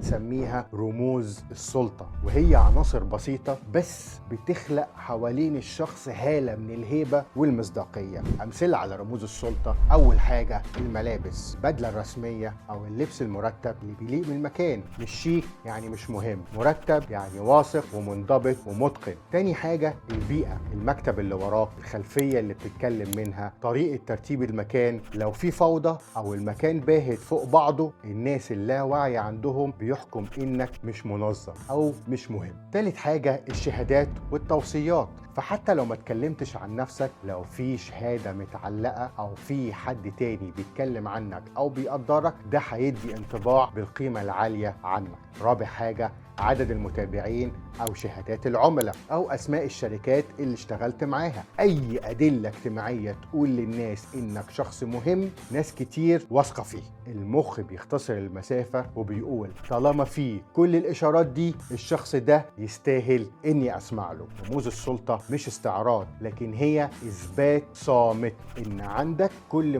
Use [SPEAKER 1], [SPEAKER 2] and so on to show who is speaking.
[SPEAKER 1] نسميها رموز السلطة، وهي عناصر بسيطة بس بتخلق حوالين الشخص هالة من الهيبة والمصداقية. أمثلة على رموز السلطة: أول حاجة الملابس، بدلة الرسمية أو اللبس المرتب اللي بيليق بالمكان، مش شيك يعني مش مهم، مرتب يعني واثق ومنضبط ومتقن. تاني حاجة البيئة، المكتب اللي وراك، الخلفية اللي بتتكلم منها، طريقة ترتيب المكان، لو في فوضى أو المكان باهت فوق بعضه الناس اللاواعي عندهم بيحكم إنك مش منظم أو مش مهم. تالت حاجة الشهادات والتوصيات، فحتى لو ما اتكلمتش عن نفسك، لو في شهادة متعلقة أو في حد تاني بيتكلم عنك أو بيقدرك، ده هيدي انطباع بالقيمة العالية عنك. رابع حاجة عدد المتابعين أو شهادات العملاء أو أسماء الشركات اللي اشتغلت معاها. أي أدلة اجتماعية تقول للناس إنك شخص مهم، ناس كتير واثقة فيه. المخ بيختصر المسافة وبيقول طالما في كل الإشارات دي الشخص ده يستاهل إني أسمع له. رموز السلطة مش استعراض، لكن هي إثبات صامت إن عندك كل